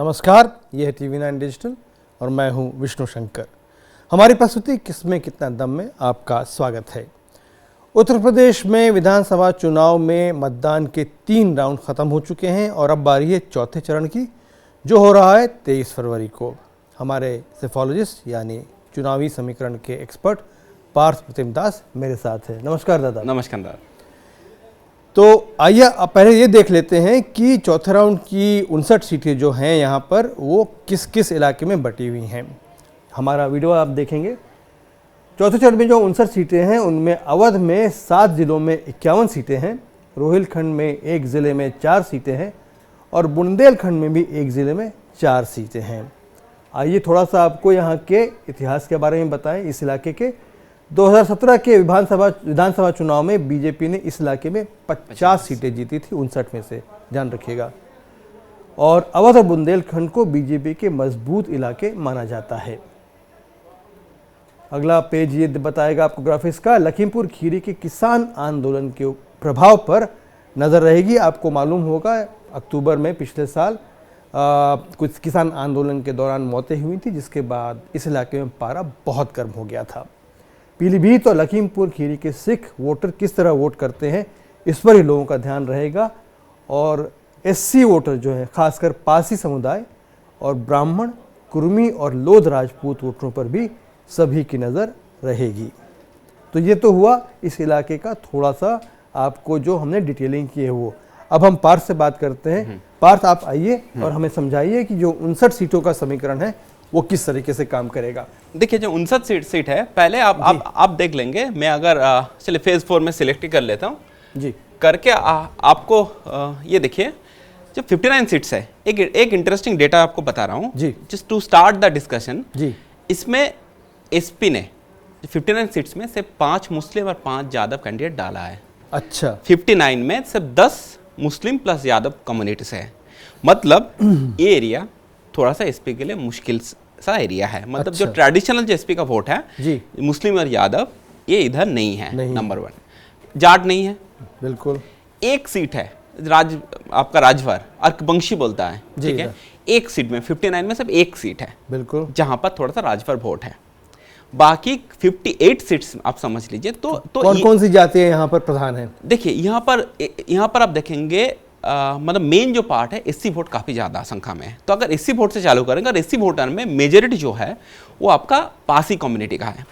नमस्कार, यह है TV9 डिजिटल और मैं हूं विष्णु शंकर। हमारी प्रस्तुति किसमें कितना दम में आपका स्वागत है। उत्तर प्रदेश में विधानसभा चुनाव में मतदान के 3 राउंड खत्म हो चुके हैं और अब बारी है चौथे चरण की, जो हो रहा है 23 फरवरी को। हमारे सेफोलॉजिस्ट यानी चुनावी समीकरण के एक्सपर्ट पार्थ प्रतिम दास मेरे साथ है। नमस्कार दादा। नमस्कार दादा। तो आइए अब पहले ये देख लेते हैं कि चौथे राउंड की 59 सीटें जो हैं यहाँ पर वो किस किस इलाके में बटी हुई हैं। हमारा वीडियो आप देखेंगे। चौथे चरण में जो 59 सीटें हैं उनमें अवध में 7 जिलों में 51 सीटें हैं, रोहिलखंड में 1 ज़िले में 4 सीटें हैं और बुंदेलखंड में भी 1 ज़िले में 4 सीटें हैं। आइए थोड़ा सा आपको यहाँ के इतिहास के बारे में बताएं। इस इलाके के 2017 के विधानसभा चुनाव में बीजेपी ने इस इलाके में 50 सीटें जीती थी 59 में से, ध्यान रखिएगा। और अवध और बुंदेलखंड को बीजेपी के मजबूत इलाके माना जाता है। अगला पेज ये बताएगा आपको ग्राफिक्स का। लखीमपुर खीरी के किसान आंदोलन के प्रभाव पर नज़र रहेगी। आपको मालूम होगा अक्टूबर में पिछले साल कुछ किसान आंदोलन के दौरान मौतें हुई थी, जिसके बाद इस इलाके में पारा बहुत गर्म हो गया था। पीलीभीत और लखीमपुर खीरी के सिख वोटर किस तरह वोट करते हैं, इस पर ही लोगों का ध्यान रहेगा। और SC वोटर जो है, खासकर पारसी समुदाय और ब्राह्मण, कुर्मी और लोध राजपूत वोटरों पर भी सभी की नज़र रहेगी। तो ये तो हुआ इस इलाके का थोड़ा सा आपको जो हमने डिटेलिंग की है वो। अब हम पार्थ से बात करते हैं। पार्थ आप आइए और हमें समझाइए कि जो 59 सीटों का समीकरण है वो किस तरीके से काम करेगा। देखिए, जो 59 सीट है, पहले आप देख लेंगे। मैं अगर चलिए फेज 4 में सिलेक्ट कर लेता हूँ जी करके आपको ये देखिए, जो 59 सीट्स है, एक इंटरेस्टिंग डेटा आपको बता रहा हूँ जी, just to start the discussion जी। इसमें SP ने 59 सीट्स में सिर्फ 5 मुस्लिम और 5 यादव कैंडिडेट डाला है। अच्छा। 59 में सिर्फ 10 मुस्लिम प्लस यादव कम्युनिटी से है। मतलब ये एरिया थोड़ा सा SP के लिए मुश्किल सा एरिया है। मतलब अच्छा। जो ट्रेडिशनल जो SP का वोट है जी, मुस्लिम और यादव, ये इधर नहीं है। नंबर 1 जाट नहीं है, बिल्कुल। एक सीट है आपका राजभर, अर्कबंशी बोलता है, ठीक है। एक सीट में 59 में सिर्फ एक सीट है, बिल्कुल, जहां पर थोड़ा सा राजभर वोट है। बाकी 58 सीट्स आप समझ लीजिए। तो कौन कौन सी जातियां यहाँ पर प्रधान है? देखिए, यहाँ पर आप देखेंगे मतलब मेन जो पार्ट है, SC वोट काफ़ी ज़्यादा संख्या में है। तो अगर SC वोट से चालू करेंगे, और SC वोटर में मेजोरिटी जो है वो आपका पारसी कम्युनिटी का है,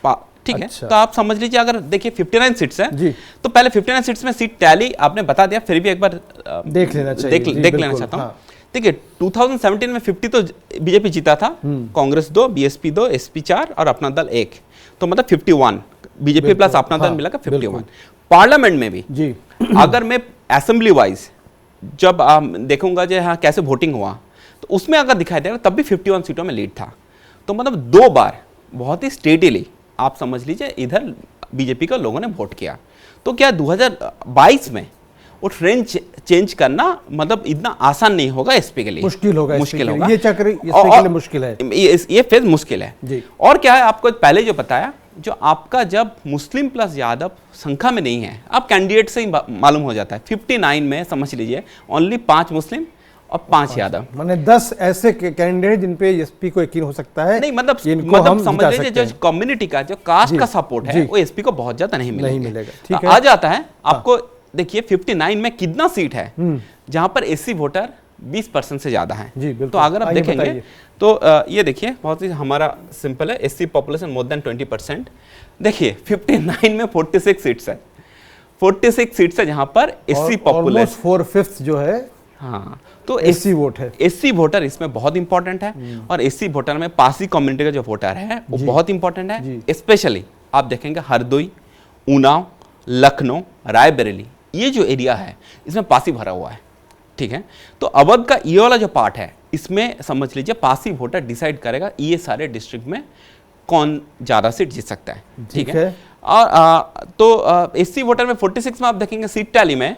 ठीक है। अच्छा। तो आप समझ लीजिए, अगर देखिए 59 सीट्स है जी, तो पहले 59 सीट्स में सीट टैली आपने बता दिया, फिर भी एक बार देख लेना चाहता हूँ। देखिए, 2017 में 50 तो बीजेपी जीता था, कांग्रेस 2, BSP 2, SP 4 और अपना दल 1, तो मतलब 51 बीजेपी प्लस अपना दल मिलाकर 51। पार्लियामेंट में भी जी, अगर मैं असेंबली वाइज जब देखूंगा जो हाँ कैसे वोटिंग हुआ, तो उसमें अगर दिखाई देगा तब भी 51 सीटों में लीड था। तो मतलब 2 बार बहुत ही स्टेडीली आप समझ लीजिए इधर बीजेपी का लोगों ने वोट किया। तो क्या 2022 में वो ट्रेंड चेंज करना मतलब इतना आसान नहीं होगा SP के लिए, मुश्किल होगा। ये चक्र के लिए मुश्किल है, ये फेज मुश्किल है जी। और क्या है, आपको पहले जो बताया, जो आपका जब मुस्लिम प्लस यादव संख्या में नहीं है, आप कैंडिडेट से ही मालूम हो जाता है। 59 में समझ लीजिए ओनली 5 मुस्लिम और 5 यादव, माने 10 ऐसे कैंडिडेट जिन पे SP को यकीन हो सकता है। नहीं मतलब समझ लीजिए जो कम्युनिटी का जो कास्ट का सपोर्ट है वो SP को बहुत ज्यादा नहीं मिलेगा। ठीक है, आ जाता है आपको। देखिए 59 में कितना सीट है जहां पर SC वोटर 20% से ज्यादा है जी, तो अगर आप देखेंगे तो ये देखिए बहुत ही हमारा सिंपल है, SC पॉपुलेशन मोर देन 20%। देखिए 59 में 46 सीट्स है, 46 सीट्स है जहां पर SC पॉपुलेशन 4/5 जो है, हाँ, तो SC वोट है। SC वोटर इसमें बहुत इंपॉर्टेंट है। और SC वोटर में पारसी कम्युनिटी का जो वोटर है वो बहुत इंपॉर्टेंट है। स्पेशली आप देखेंगे हरदोई, उन्नाव, लखनऊ, रायबरेली, ये जो एरिया है इसमें पारसी भरा हुआ है, ठीक है। तो अवध का ये वाला जो पार्ट है, इसमें समझ लीजिए पारसी वोटर डिसाइड करेगा ये सारे डिस्ट्रिक्ट में कौन ज्यादा सीट जीत सकता है, ठीक है। और तो SC वोटर में 46 में आप देखेंगे सीट टैली में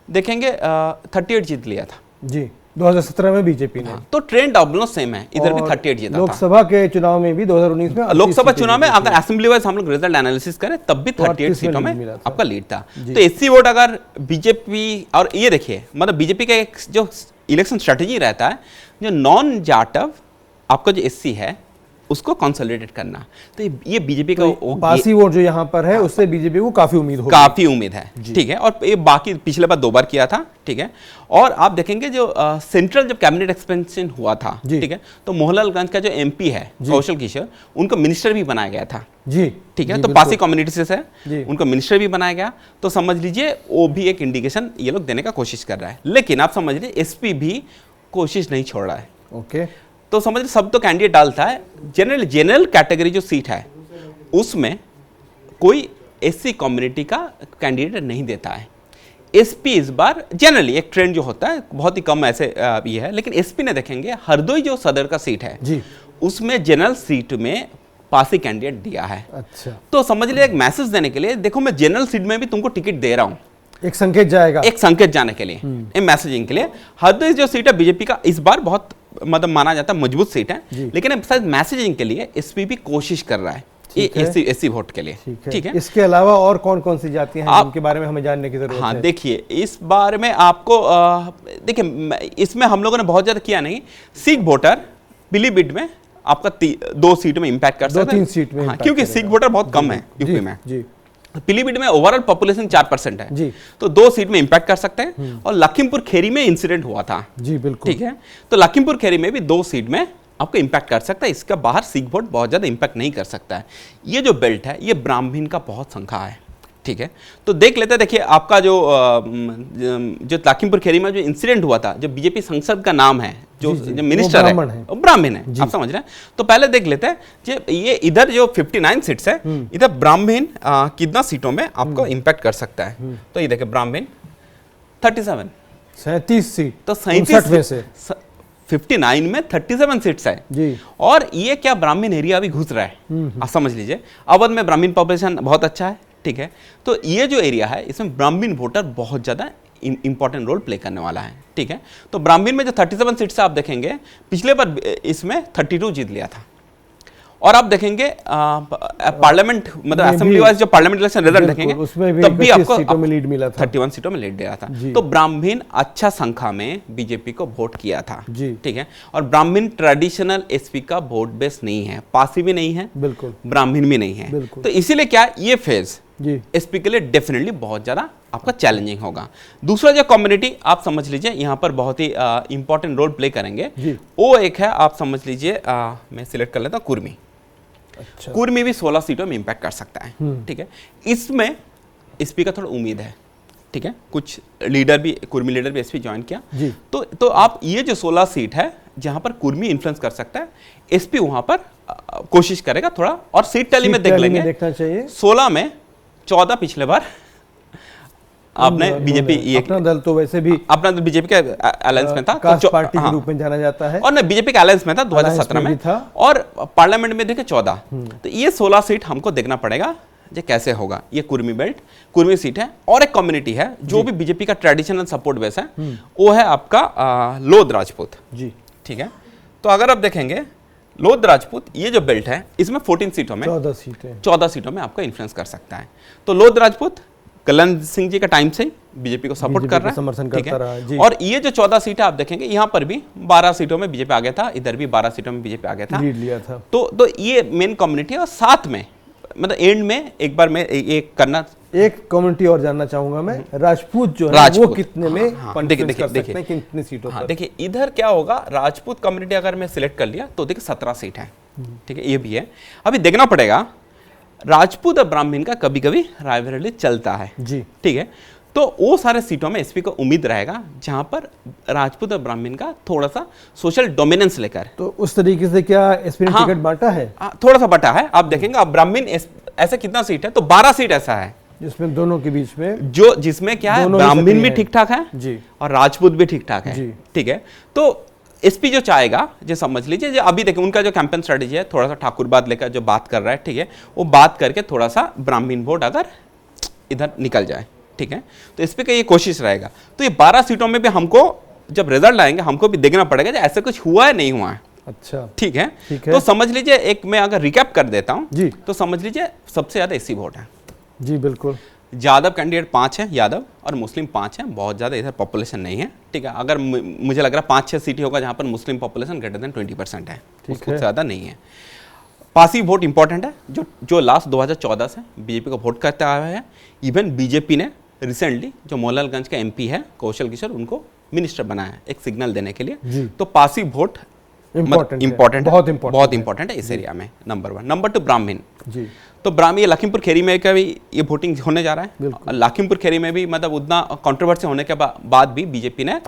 देखेंगे 38 जीत लिया था जी 2017 में बीजेपी ने। तो ट्रेंड ऑलमोस्ट सेम है, इधर भी 38 जीता था। लोकसभा के चुनाव में भी 2019 में, लोकसभा चुनाव में अगर असेंबली वाइज हम लोग रिजल्ट एनालिसिस करें तब भी 38 सीटों में आपका लीड था। तो SC वोट अगर बीजेपी, और ये देखिए मतलब बीजेपी का एक जो इलेक्शन स्ट्रेटजी रहता है, जो नॉन जाटव आपका जो एससी है उसको कंसोलिडेट करना। तो ये बीजेपी का पासी वोट जो यहाँ पर है उससे बीजेपी को काफी उम्मीद होगी, काफी उम्मीद है, ठीक है। और ये बाकी पिछले बार 2 बार किया था, ठीक है। और आप देखेंगे जो सेंट्रल जब कैबिनेट एक्सपेंशन हुआ था, ठीक है, तो मोहनलालगंज का जो एमपी है कौशल किशोर, उनको मिनिस्टर भी बनाया गया था जी, ठीक है। तो पासी कम्युनिटी से उनको मिनिस्टर भी बनाया गया। तो समझ लीजिए वो भी एक इंडिकेशन ये लोग देने का कोशिश कर रहा है। लेकिन आप समझ लीजिए एसपी भी कोशिश नहीं छोड़ रहा है, ओके। तो समझ सब तो कैंडिडेट डालता है। जनरल कैटेगरी जो सीट है उसमें कोई एससी कम्युनिटी का कैंडिडेट नहीं देता है। एसपी इस बार जनरली एक ट्रेंड जो होता है, बहुत ही कम ऐसे ये है, लेकिन एसपी ने देखेंगे हरदोई जो सदर का सीट है जी, उसमें जनरल सीट में पासी कैंडिडेट दिया है। अच्छा, तो समझ लिया एक मैसेज देने के लिए, देखो मैं जनरल सीट में भी तुमको टिकट दे रहा हूँ, एक संकेत जाएगा, एक संकेत जाने के लिए, एक मैसेजिंग के लिए। हरदोई जो सीट है बीजेपी का इस बार बहुत मतलब माना जाता है मजबूत सीट है, लेकिन शायद मैसेजिंग के लिए एसपी भी कोशिश कर रहा है एससी वोट के लिए, ठीक है। इसके अलावा और कौन कौन सी जातियां हैं जिनके बारे में हमें जानने की जरूरत है? हाँ, देखिए इस बारे में आपको देखिए इसमें हम लोगों ने बहुत ज्यादा किया नहीं। सिख वोटर पीलीभीत में आपका 2 सीट में इंपैक्ट कर सकते हैं, 2-3 सीट में, क्योंकि सिख वोटर बहुत कम है यूपी में। पीलीभीत में ओवरऑल पॉपुलेशन 4% है जी, तो 2 सीट में इंपैक्ट कर सकते हैं। और लखीमपुर खेरी में इंसिडेंट हुआ था जी, बिल्कुल, ठीक है, तो लखीमपुर खेरी में भी 2 सीट में आपको इंपैक्ट कर सकता है। इसका बाहर सिख वोट बहुत ज्यादा इंपैक्ट नहीं कर सकता है। ये जो बेल्ट है ये ब्राह्मण का बहुत संख्या है, ठीक है। तो देख लेते हैं, देखिए आपका जो लखीमपुर खेरी में जो इंसिडेंट हुआ था, जो बीजेपी सांसद का नाम है, जो मिनिस्टर है वो ब्राह्मण है, आप समझ रहे हैं। तो पहले देख लेते हैं ये इधर जो 59 सीट्स है, इधर ब्राह्मण कितना सीटों में आपको इंपैक्ट कर सकता है। तो ये देखिए ब्राह्मण 37 सीट, तो 67 में से 59 में 37 सीट्स है जी। और ये क्या ब्राह्मण एरिया अभी घुस रहा है, आप समझ लीजिए। अवध में ब्राह्मण पॉपुलेशन बहुत अच्छा है, ठीक है। तो ये जो एरिया है इसमें ब्राह्मण वोटर बहुत ज्यादा इंपॉर्टेंट रोल प्ले करने वाला है, ठीक है। तो ब्राह्मण में जो 37 सीट्स आप देखेंगे, पिछले बार इसमें 32 जीत लिया था। और आप देखेंगे पार्लियामेंट मतलब असेंबली वाइज जो पार्लियामेंट इलेक्शन रिजल्ट देखेंगे उसमें तब भी आपको सीटों में लीड मिला था, 31 सीटों में लीड दिया था। तो ब्राह्मण अच्छा संख्या में बीजेपी को वोट किया था, ठीक है। और ब्राह्मण ट्रेडिशनल एसपी का वोट बेस नहीं है, पासी भी नहीं है, बिल्कुल ब्राह्मण भी नहीं है। तो इसीलिए क्या ये फेज एसपी के लिए डेफिनेटली बहुत ज्यादा आपका चैलेंजिंग होगा। दूसरा जो कम्युनिटी आप समझ लीजिए यहाँ पर बहुत ही इंपॉर्टेंट रोल प्ले करेंगे, वो एक है आप समझ लीजिए, मैं सिलेक्ट कर लेता हूँ कुर्मी। अच्छा। कुर्मी भी 16 सीटों में इंपैक्ट कर सकता है, ठीक है। इसमें एसपी का थोड़ा उम्मीद है, ठीक है। कुछ लीडर भी, कुर्मी लीडर भी एसपी ज्वाइन किया जी। तो आप ये जो 16 सीट है जहां पर कुर्मी इन्फ्लुएंस कर सकता है, एसपी वहां पर कोशिश करेगा थोड़ा। और सीट टैली में देख लेंगे, देखना चाहिए 16 में 14 पिछले बार आपने बीजेपी, अपना दल तो वैसे भी अपना दल बीजेपी का अलायंस में था, कास्ट पार्टी के रूप में जाना जाता है, और ना बीजेपी का अलायंस में था 2017 में था। और पार्लियामेंट में देखे 14, तो ये 16 सीट हमको देखना पड़ेगा ये कैसे होगा। ये कुर्मी बेल्ट, कुर्मी सीट है। और एक कम्युनिटी है जो भी बीजेपी का ट्रेडिशनल सपोर्ट बेस है, वो है आपका लोध राजपूत जी, ठीक है। तो अगर आप देखेंगे लोध राजपूत ये जो बेल्ट है इसमें 14 सीटों में 14 सीटों में आपको इन्फ्लुएंस कर सकता है। तो लोध राजपूत कल्याण सिंह जी का टाइम से बिजेपी को सपोर्ट कर रहा है, समर्थन करता रहा है जी। और ये जो 14 सीटें आप देखेंगे यहाँ पर भी 12 सीटों में बीजेपी आ गया था, इधर भी 12 सीटों में बीजेपी आ गया था, लीड लिया था। तो ये मेन कम्युनिटी है। और साथ में मतलब एंड में एक बार मैं एक करना, एक कम्युनिटी और जानना चाहूंगा मैं, राजपूत जो है वो कितने में देखिए कितनी सीटों पर? देखिए इधर क्या होगा, राजपूत कम्युनिटी अगर मैं सिलेक्ट कर लिया तो देखिए 17 सीट है, ठीक है। ये भी है, अभी देखना पड़ेगा। राजपूत और ब्राह्मण का कभी कभी राइवलरी चलता है जी, ठीक है। तो वो सारे सीटों में एसपी को उम्मीद रहेगा जहां पर राजपूत और ब्राह्मण का थोड़ा सा सोशल डोमिनेंस लेकर। तो उस तरीके से क्या एसपी ने टिकट बांटा है? थोड़ा सा बटा है, आप देखेंगे। अब ब्राह्मण ऐसे कितना सीट है, तो 12 सीट ऐसा है जिसमें दोनों के बीच में जिसमें क्या है, ब्राह्मण भी ठीक ठाक है जी और राजपूत भी ठीक ठाक है, ठीक है। तो एसपी जो चाहेगा, जो समझ लीजिए, जो अभी देखिए उनका जो कैंपेन स्ट्रेटेजी है, थोड़ा सा ठाकुरबाद लेकर जो बात कर रहा है, ठीक है, वो बात करके थोड़ा सा ब्राह्मण वोट अगर इधर निकल जाए, ठीक है, तो एसपी का ये कोशिश रहेगा। तो ये 12 सीटों में भी हमको जब रिजल्ट आएंगे हमको भी देखना पड़ेगा ऐसा कुछ हुआ है नहीं हुआ है। अच्छा, ठीक है। तो समझ लीजिए, एक मैं अगर रिकैप कर देता हूं जी, तो समझ लीजिए सबसे ज्यादा एससी वोट है जी, बिल्कुल। यादव कैंडिडेट 5 हैं, यादव और मुस्लिम 5 हैं, बहुत ज़्यादा इधर पॉपुलेशन नहीं है, ठीक है। अगर मुझे लग रहा है 5-6 सीटें होगा जहाँ पर मुस्लिम पॉपुलेशन ग्रेटर देन 20% है, उससे ज़्यादा नहीं है। पासिव वोट इंपॉर्टेंट है, जो लास्ट 2014 से बीजेपी को वोट करते आया है। इवन बीजेपी ने रिसेंटली जो मोहनलालगंज का एमपी है कौशल किशोर, उनको मिनिस्टर बनाया है एक सिग्नल देने के लिए। तो पासिव वोट इंपॉर्टेंट है, बहुत इंपॉर्टेंट है इस एरिया में। नंबर 1। नंबर 2 ब्राह्मण जी। तो ब्राह्मण, ये लखीमपुर खीरी में का भी ये वोटिंग होने जा रहा है। लखीमपुर खीरी में भी मतलब उतना कंट्रोवर्सी होने के बाद भी बीजेपी ने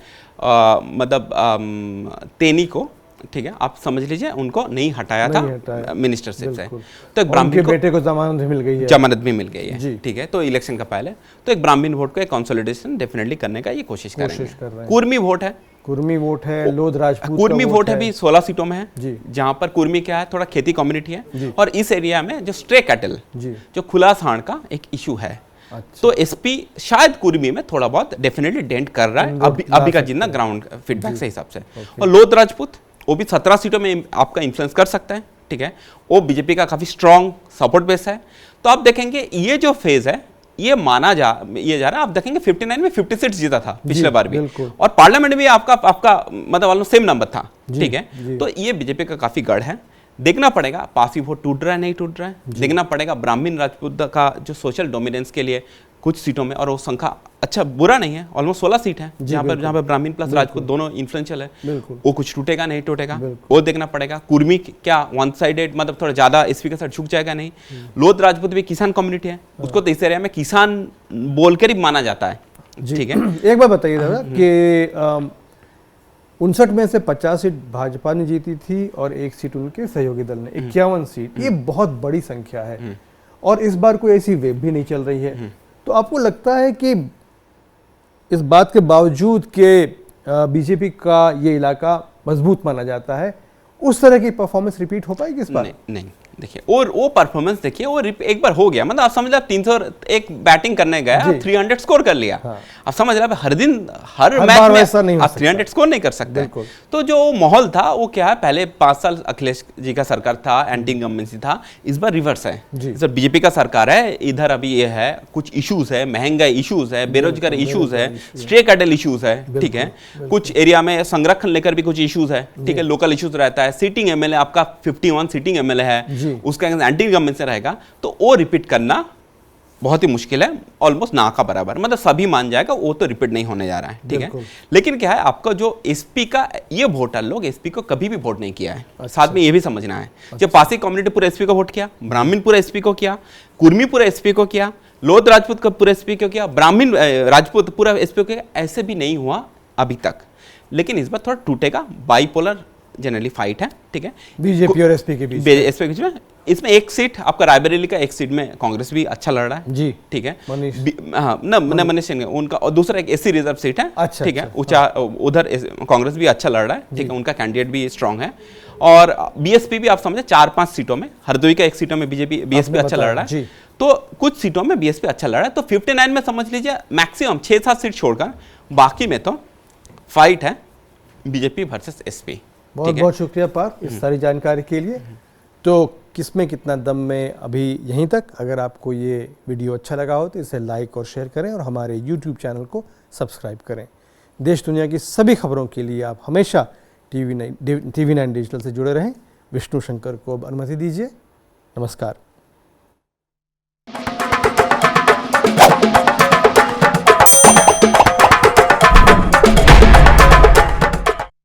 तेनी को, ठीक है, आप समझ लीजिए, उनको नहीं हटाया था मिनिस्टरशिप से। तो एक ब्राह्मण के बेटे को जमानत भी मिल गई है, जमानत भी मिल गई है, ठीक है। तो इलेक्शन का पहले तो एक ब्राह्मण वोट को एक कंसोलिडेशन डेफिनेटली करने का ये कोशिश करेंगे। कुर्मी वोट है, कुर्मी वोट है, लोध राजपूत कुर्मी वोट है भी 16 सीटों में है, जहां पर कुर्मी क्या है, थोड़ा खेती कम्युनिटी है। और इस एरिया में जो स्ट्रे कैटल, जो खुला सांड का एक इशू है, तो एसपी शायद कुर्मी में थोड़ा बहुत डेफिनेटली डेंट कर रहा है अभी का जितना ग्राउंड फीडबैक से हिसाब से। और लोध राजपूत वो भी 17 सीटों में आपका इन्फ्लुएंस कर सकता है, ठीक है। वो बीजेपी का काफी स्ट्रॉन्ग सपोर्ट बेस है। तो आप देखेंगे ये जो फेज है ये माना जा रहा है। आप देखेंगे 59 में 50 सीट जीता था पिछले बार भी, और पार्लियामेंट में आपका मतलब वालों सेम नंबर था, ठीक है। तो ये बीजेपी का काफी गढ़ है। देखना पड़ेगा पासिव वोट टूट रहा है नहीं टूट रहा है, देखना पड़ेगा। ब्राह्मण राजपूत का जो सोशल डोमिनेंस के लिए कुछ सीटों में, और वो संख्या अच्छा बुरा नहीं है, ऑलमोस्ट 16 सीट है जहाँ पर ब्राह्मण प्लस राजपूत दोनों इन्फ्लुएंशियल है, वो कुछ टूटेगा नहीं टूटेगा वो देखना पड़ेगा। कुर्मी क्या वन साइडेड मतलब थोड़ा ज्यादा एसपी के साथ झुक जाएगा नहीं। लोध राजपूत भी किसान कम्युनिटी है, उसको तो इस एरिया में किसान बोलकर ही माना जाता है, ठीक है। एक बार बताइए दादा कि 59 में से 50 सीट भाजपा ने जीती थी और 1 सीट उनके सहयोगी दल ने, 51 सीट, ये बहुत बड़ी संख्या है। और इस बार कोई ऐसी वेव भी नहीं चल रही है। तो आपको लगता है कि इस बात के बावजूद कि बीजेपी का ये इलाका मजबूत माना जाता है, उस तरह की परफॉर्मेंस रिपीट हो पाएगी इस बार? नहीं देखिए, और वो परफॉर्मेंस देखिए, वो एक बार हो गया, मतलब आप समझ रहे 301 बैटिंग करने गया, 300 स्कोर कर लिया। आप समझ रहे हर दिन हर मैच में आप 300 स्कोर नहीं कर सकते। तो जो माहौल था वो क्या है, पहले 5 साल अखिलेश जी का सरकार था, एंटी इनकम्बेंसी था, इस बार रिवर्स है, इस बार बीजेपी का सरकार है। इधर अभी ये है कुछ इश्यूज है, महंगाई इश्यूज है, बेरोजगार इश्यूज है, स्ट्रे कैटल इश्यूज है, ठीक है। कुछ एरिया में संरक्षण लेकर भी कुछ इश्यूज है, ठीक है, लोकल इश्यूज रहता है। सीटिंग एमएलए आपका 51 सीटिंग एमएलए है, उसका एंटी गवर्नमेंट से रहेगा, तो वो रिपीट करना बहुत ही मुश्किल है, ऑलमोस्ट ना का बराबर, मतलब सभी मान जाएगा वो तो रिपीट नहीं होने जा रहा है, ठीक है। लेकिन क्या है, आपका जो एसपी का ये वोटर लोग एसपी को कभी भी वोट नहीं किया है। साथ में ये भी समझना है, जब पासी कम्युनिटी पूरा एसपी को वोट किया, ब्राह्मण पूरा एसपी को किया, कुर्मी पूरा एसपी को किया, लोध राजपूत का पूरा एसपी को किया, ब्राह्मण राजपूत पूरा एसपी को किया, ऐसे भी नहीं हुआ अभी तक। लेकिन इस बार थोड़ा टूटेगा, बाइपोलर जनरली फाइट है, ठीक है, बीजेपी और एसपी के बीच में। इसमें एक सीट आपका रायबरेली का, एक सीट में कांग्रेस भी अच्छा लड़ रहा है जी, ठीक है, मनीष सिंह उनका, और दूसरा एक एससी रिजर्व सीट है, अच्छा, ठीक है, उधर कांग्रेस भी अच्छा लड़ रहा है, ठीक है, उनका कैंडिडेट भी स्ट्रांग है। और बीएसपी भी आप समझे 4-5 सीटों में, हरदोई का एक सीटों में बीएसपी अच्छा लड़ रहा है, तो कुछ सीटों में बीएसपी अच्छा लड़ रहा है। तो 59 में समझ लीजिए मैक्सिमम 6-7 सीट छोड़कर बाकी में तो फाइट है बीजेपी वर्सेस एसपी। बहुत बहुत शुक्रिया पार्थ इस सारी जानकारी के लिए। तो किसमें कितना दम में अभी यहीं तक। अगर आपको ये वीडियो अच्छा लगा हो तो इसे लाइक और शेयर करें और हमारे YouTube चैनल को सब्सक्राइब करें। देश दुनिया की सभी खबरों के लिए आप हमेशा TV9 डिजिटल से जुड़े रहें। विष्णु शंकर को अब अनुमति दीजिए। नमस्कार।